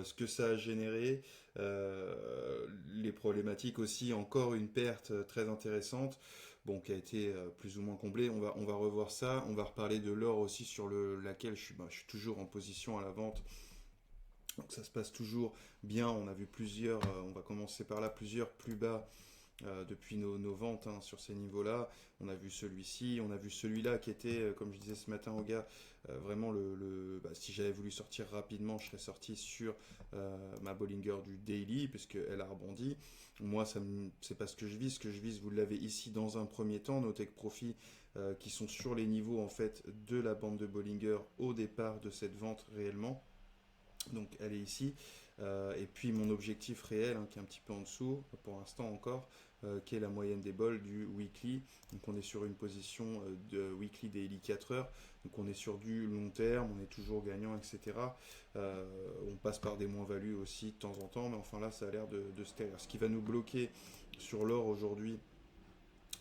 ce que ça a généré, les problématiques aussi, encore une perte très intéressante, bon, qui a été plus ou moins comblée. On va revoir ça, on va reparler de l'or aussi laquelle je suis toujours en position à la vente. Donc ça se passe toujours bien, on a vu plusieurs, on va commencer par là, plusieurs plus bas depuis nos ventes hein, sur ces niveaux-là. On a vu celui-ci, on a vu celui-là qui était, comme je disais ce matin au gars, vraiment si j'avais voulu sortir rapidement, je serais sorti sur ma Bollinger du daily, puisqu'elle a rebondi. Moi, c'est pas ce que je vise. Ce que je vise, vous l'avez ici dans un premier temps, nos take profits qui sont sur les niveaux en fait de la bande de Bollinger au départ de cette vente réellement. Donc elle est ici. Et puis mon objectif réel, hein, qui est un petit peu en dessous, pour l'instant encore, qui est la moyenne des bols du weekly. Donc on est sur une position de weekly daily 4 heures. Donc on est sur du long terme, on est toujours gagnant, etc. On passe par des moins-values aussi de temps en temps, mais enfin là ça a l'air de se taire. Ce qui va nous bloquer sur l'or aujourd'hui,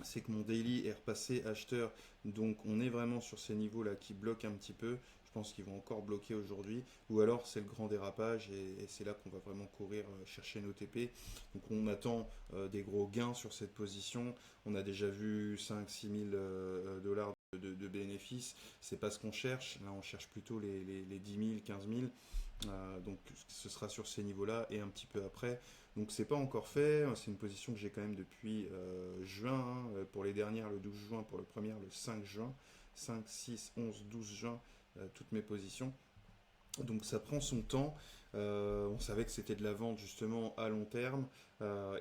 c'est que mon daily est repassé acheteur, donc on est vraiment sur ces niveaux-là qui bloquent un petit peu. Je pense qu'ils vont encore bloquer aujourd'hui, ou alors c'est le grand dérapage et c'est là qu'on va vraiment courir chercher nos TP. Donc on attend des gros gains sur cette position. On a déjà vu 5-6 000 dollars de bénéfices. C'est pas ce qu'on cherche. Là on cherche plutôt les 10 000, 15 000. Donc ce sera sur ces niveaux-là et un petit peu après. Donc c'est pas encore fait, c'est une position que j'ai quand même depuis juin, hein, pour les dernières le 12 juin, pour le premier le 5 juin, 5, 6, 11, 12 juin, toutes mes positions. Donc ça prend son temps. On savait que c'était de la vente justement à long terme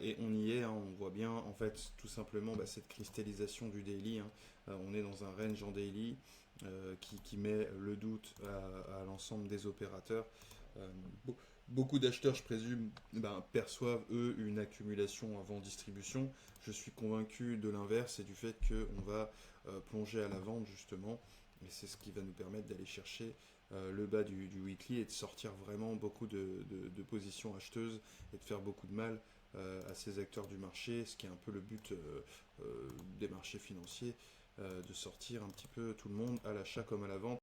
et on y est. Hein, on voit bien en fait tout simplement cette cristallisation du daily. Hein. On est dans un range en daily qui met le doute à l'ensemble des opérateurs. Euh, Beaucoup d'acheteurs, je présume, perçoivent eux une accumulation avant distribution. Je suis convaincu de l'inverse et du fait qu'on va plonger à la vente justement. Et c'est ce qui va nous permettre d'aller chercher le bas du weekly et de sortir vraiment beaucoup de positions acheteuses et de faire beaucoup de mal à ces acteurs du marché, ce qui est un peu le but des marchés financiers, de sortir un petit peu tout le monde à l'achat comme à la vente.